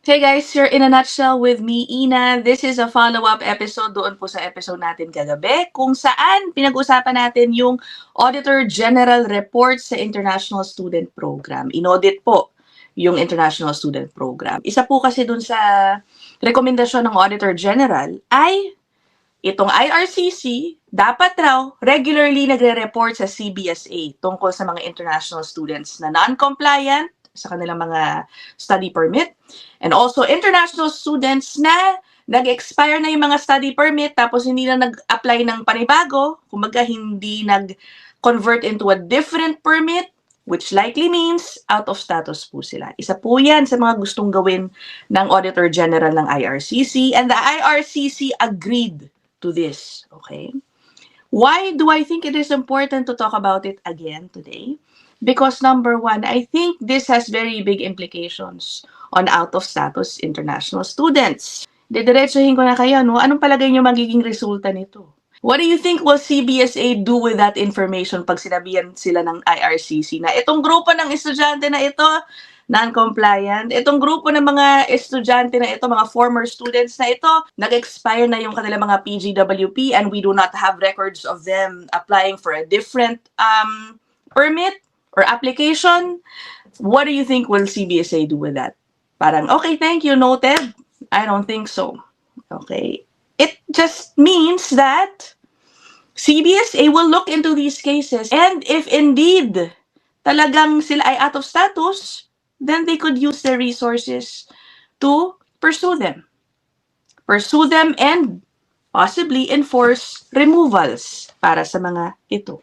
Hey guys, you're in a nutshell with me, Ina. This is a follow-up episode doon po sa episode natin kagabi kung saan pinag-usapan natin yung Auditor General Report sa International Student Program. Inaudit po yung International Student Program. Isa po kasi dun sa rekomendasyon ng Auditor General ay itong IRCC dapat raw regularly nagre-report sa CBSA tungkol sa mga international students na non-compliant sa kanilang mga study permit. And also, international students na nag-expire na yung mga study permit tapos hindi na nag-apply ng panibago, kumbaga hindi nag-convert into a different permit, which likely means out of status po sila. Isa po yan sa mga gustong gawin ng Auditor General ng IRCC, and the IRCC agreed to this, okay? Why do I think it is important to talk about it again today? Because number one, I think this has very big implications on out-of-status international students. Didiretsuhin ko na kayo, no? Anong palagay nyo magiging resulta nito? What do you think will CBSA do with that information pag sinabihan sila ng IRCC na itong grupo ng estudyante na ito, non-compliant, itong grupo ng mga estudyante na ito, mga former students na ito, nag-expire na yung kanilang mga PGWP and we do not have records of them applying for a different permit or application? What do you think will CBSA do with that? Parang, okay, thank you, noted. I don't think so. Okay. It just means that CBSA will look into these cases, and if indeed talagang sila ay out of status, then they could use their resources to pursue them. Pursue them and possibly enforce removals para sa mga ito.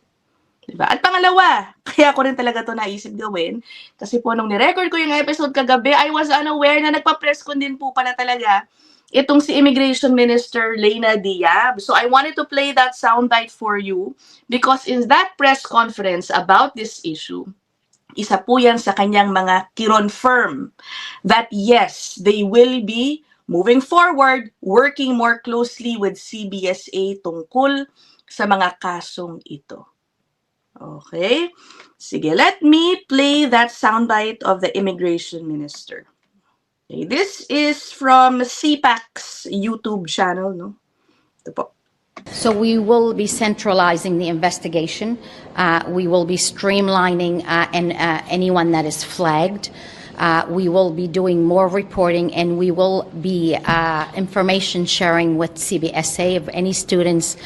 Diba? At pangalawa, kaya ko rin talaga ito naisip gawin, kasi po nung nirecord ko yung episode kagabi, I was unaware na nagpa-press con din po pala talaga itong si Immigration Minister Leyna Diab. So I wanted to play that soundbite for you because in that press conference about this issue, isa po yan sa kanyang mga kinonfirm that yes, they will be moving forward, working more closely with CBSA tungkol sa mga kasong ito. Okay? Sige, let me play that soundbite of the Immigration Minister. Okay, this is from CPAC's YouTube channel, no? Ito po. So we will be centralizing the investigation. We will be streamlining anyone that is flagged. We will be doing more reporting, and we will be information sharing with CBSA of any students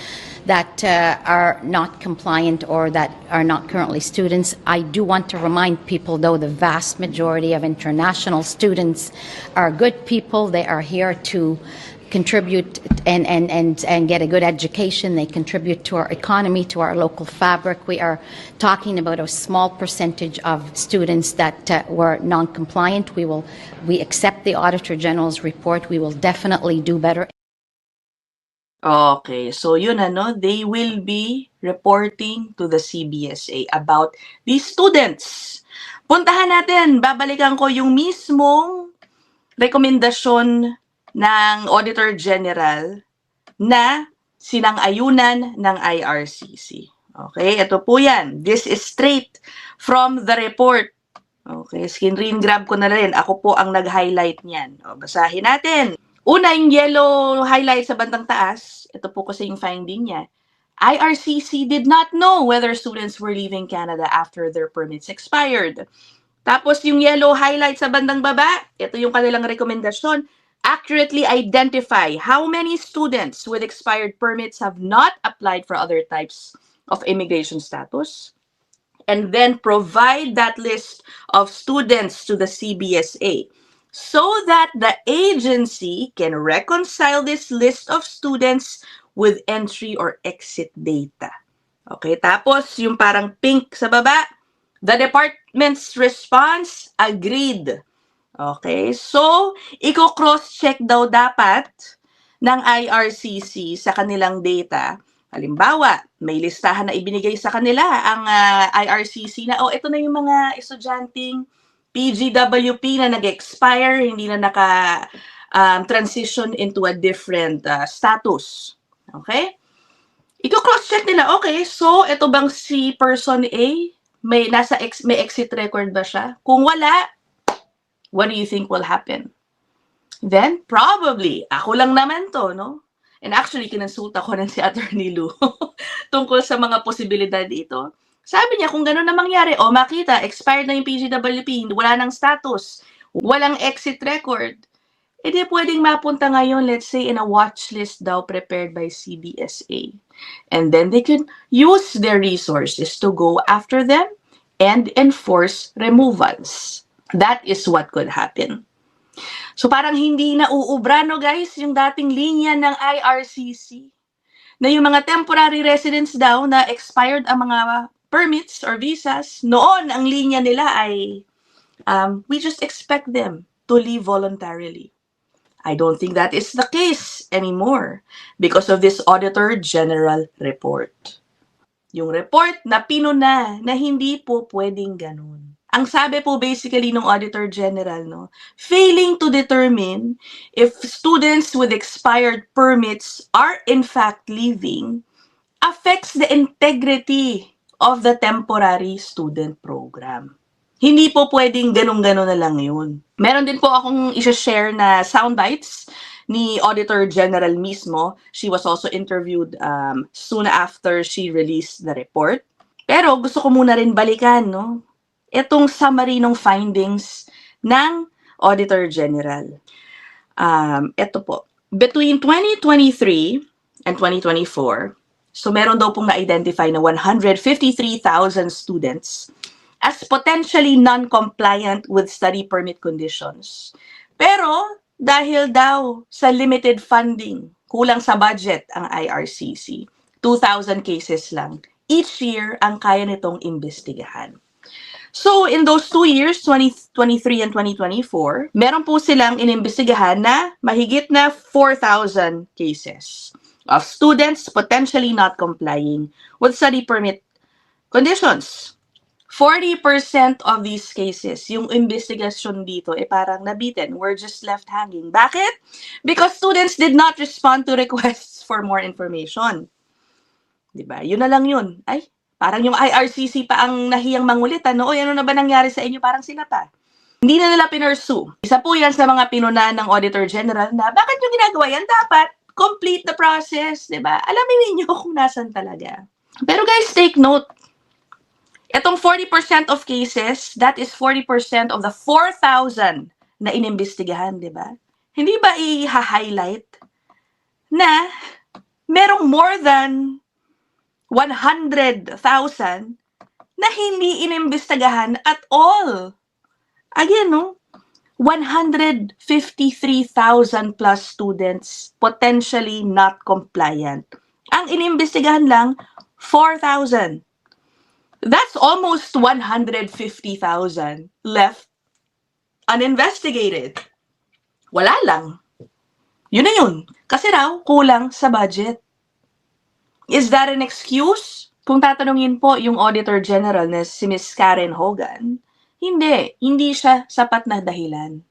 that are not compliant or that are not currently students. I do want to remind people, though, the vast majority of international students are good people. They are here to contribute and get a good education. They contribute to our economy, to our local fabric. We are talking about a small percentage of students that were non-compliant. We accept the Auditor General's report. We will definitely do better. Okay, so yun they will be reporting to the CBSA about these students. Puntahan natin, babalikan ko yung mismong rekomendasyon ng Auditor General na sinang-ayunan ng IRCC. Okay, ito po yan. This is straight from the report. Okay, screen grab ko na rin. Ako po ang nag-highlight niyan. O, basahin natin. Una, yung yellow highlight sa bandang taas, ito po kasi yung finding niya. IRCC did not know whether students were leaving Canada after their permits expired. Tapos yung yellow highlight sa bandang baba, ito yung kanilang rekomendasyon. Accurately identify how many students with expired permits have not applied for other types of immigration status, and then provide that list of students to the CBSA so that the agency can reconcile this list of students with entry or exit data. Okay, tapos yung parang pink sa baba, the department's response, agreed. Okay, so i-cross-check daw dapat ng IRCC sa kanilang data. Halimbawa, may listahan na ibinigay sa kanila ang IRCC na, ito na yung mga estudyanteng PGWP na nag-expire, hindi na naka-transition into a different status. Okay? I-cross-check nila, okay, so ito bang si person A, may exit record ba siya? Kung wala, what do you think will happen? Then, probably, ako lang naman to, no? And actually, kinonsulta ko rin si Attorney Lou tungkol sa mga posibilidad dito. Sabi niya, kung gano'n na mangyari, makita, expired na yung PGWP, wala nang status, walang exit record, di pwedeng mapunta ngayon, let's say, in a watch list daw prepared by CBSA. And then they can use their resources to go after them and enforce removals. That is what could happen. So parang hindi na uubra, no guys, yung dating linya ng IRCC na yung mga temporary residents daw na expired ang mga permits or visas, noon ang linya nila ay we just expect them to leave voluntarily. I don't think that is the case anymore because of this Auditor General report. Yung report na pinuna na hindi po pwedeng ganun. Ang sabi po basically ng Auditor General, no, failing to determine if students with expired permits are in fact leaving affects the integrity of the temporary student program. Hindi po pwedeng ganun-ganon na lang yun. Meron din po akong isa-share na soundbites ni Auditor General mismo. She was also interviewed soon after she released the report. Pero gusto ko muna rin balikan, no? Itong summary ng findings ng Auditor General. Ito po. Between 2023 and 2024, so meron daw pong na-identify na 153,000 students as potentially non-compliant with study permit conditions. Pero dahil daw sa limited funding, kulang sa budget ang IRCC, 2,000 cases lang each year ang kaya nitong imbestigahan. So, in those 2 years, 2023 and 2024, meron po silang inimbestigahan na mahigit na 4,000 cases of students potentially not complying with study permit conditions. 40% of these cases, yung investigasyon dito, parang nabitin. We're just left hanging. Bakit? Because students did not respond to requests for more information. Diba? Yun na lang yun. Ay, parang yung IRCC pa ang nahiyang mangulit. Ano na ba nangyari sa inyo? Parang sila pa. Hindi na nila pinursue. Isa po yan sa mga pinuna ng Auditor General na bakit yung ginagawa yan? Dapat complete the process. Diba? Alamin ninyo kung nasan talaga. Pero guys, take note. Itong 40% of cases, that is 40% of the 4,000 na inimbestigahan, di ba? Hindi ba i-highlight na merong more than 100,000 na hindi inimbestigahan at all? Again, no? 153,000 plus students potentially not compliant. Ang inimbestigahan lang, 4,000. That's almost 150,000 left uninvestigated. Wala lang. Yun na yun. Kasi raw, kulang sa budget. Is that an excuse? Kung tatanungin po yung Auditor General na si Ms. Karen Hogan, hindi siya sapat na dahilan.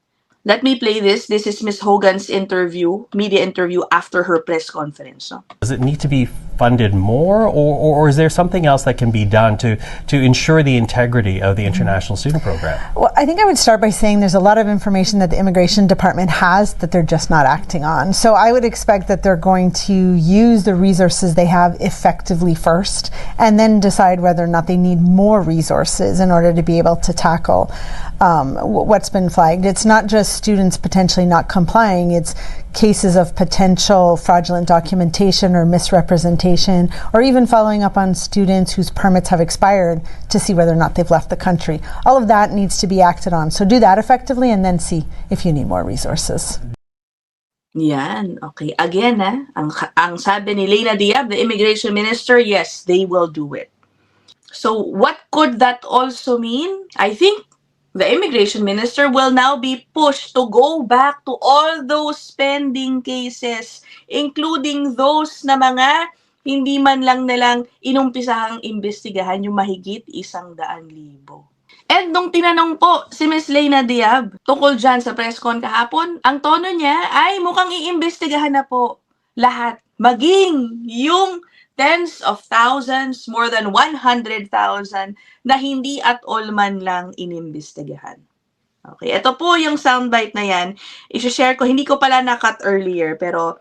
Let me play this. This is Ms. Hogan's media interview after her press conference. No? Does it need to be funded more, or is there something else that can be done to ensure the integrity of the international student program? Well, I think I would start by saying there's a lot of information that the Immigration Department has that they're just not acting on. So I would expect that they're going to use the resources they have effectively first, and then decide whether or not they need more resources in order to be able to tackle what's been flagged. It's not just students potentially not complying, it's cases of potential fraudulent documentation or misrepresentation, or even following up on students whose permits have expired to see whether or not they've left the country. All of that needs to be acted on. So do that effectively and then see if you need more resources. Yan. Okay. Again, ang sabi ni Leyna Diab, the Immigration Minister, yes, they will do it. So what could that also mean? I think the Immigration Minister will now be pushed to go back to all those pending cases, including those na mga hindi man lang nilang inumpisahang imbestigahan yung mahigit 100,000. And nung tinanong po si Ms. Leyna Diab tungkol dyan sa press con kahapon, ang tono niya ay mukhang iimbestigahan na po lahat. Maging yung tens of thousands, more than 100,000 na hindi at all man lang inimbestigahan. Okay, ito po yung soundbite na yan. I-share ko, hindi ko pala na-cut earlier, pero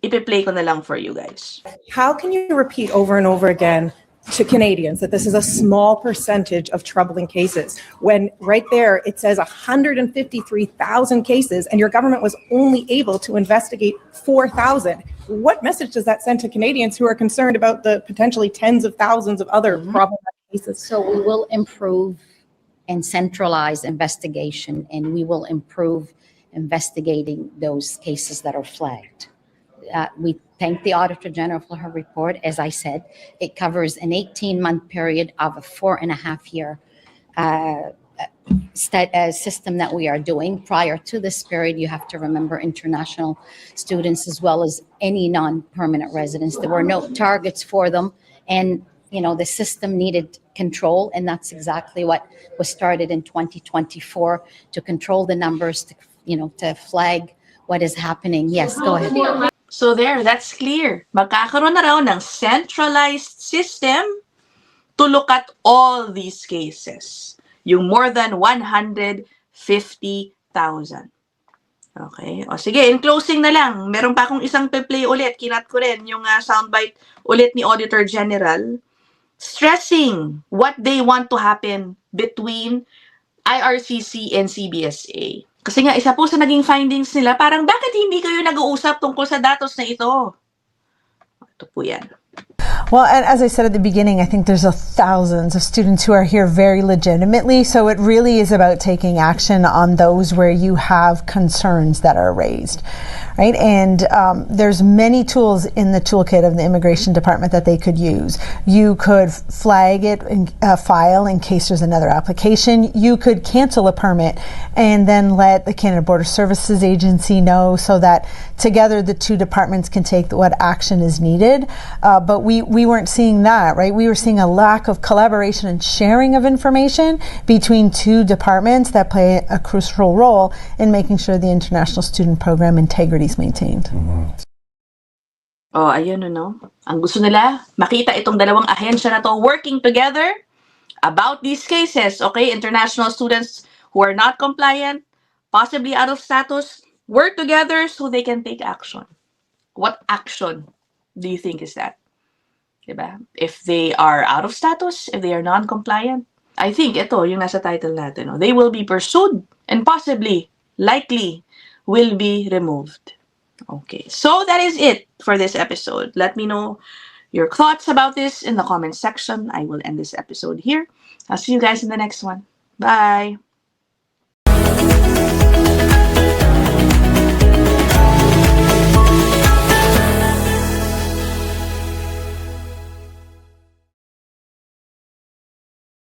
ipi-play ko na lang for you guys. How can you repeat over and over again to Canadians that this is a small percentage of troubling cases when right there it says 153,000 cases and your government was only able to investigate 4,000? What message does that send to Canadians who are concerned about the potentially tens of thousands of other problematic cases? So we will improve and centralize investigation, and we will improve investigating those cases that are flagged. We thank the Auditor General for her report. As I said, it covers an 18-month period of a 4.5-year system that we are doing. Prior to this period, you have to remember international students as well as any non-permanent residents. There were no targets for them, and the system needed control, and that's exactly what was started in 2024 to control the numbers, to flag what is happening. Yes, go ahead. So there, that's clear. Magkakaroon na raw ng centralized system to look at all these cases. Yung more than 150,000. Okay. O sige, in closing na lang, meron pa akong isang play ulit. Kinat ko rin yung soundbite ulit ni Auditor General stressing what they want to happen between IRCC and CBSA. Kasi nga, isa po sa naging findings nila, parang bakit hindi kayo nag-uusap tungkol sa datos na ito? Ito po yan. Well, and as I said at the beginning, I think there's thousands of students who are here very legitimately. So it really is about taking action on those where you have concerns that are raised, right? And there's many tools in the toolkit of the Immigration Department that they could use. You could flag it in a file in case there's another application. You could cancel a permit and then let the Canada Border Services Agency know so that together the two departments can take what action is needed. But we weren't seeing that, right? We were seeing a lack of collaboration and sharing of information between two departments that play a crucial role in making sure the international student program integrity is maintained. Oh, ayun no. Ang gusto nila, makita itong dalawang ahensya na to working together about these cases, okay? International students who are not compliant, possibly out of status, work together so they can take action. What action do you think is that? Diba? If they are out of status, if they are non-compliant, I think ito, yung nasa title natin, no? They will be pursued and possibly, likely, will be removed. Okay, so that is it for this episode. Let me know your thoughts about this in the comment section. I will end this episode here. I'll see you guys in the next one. Bye!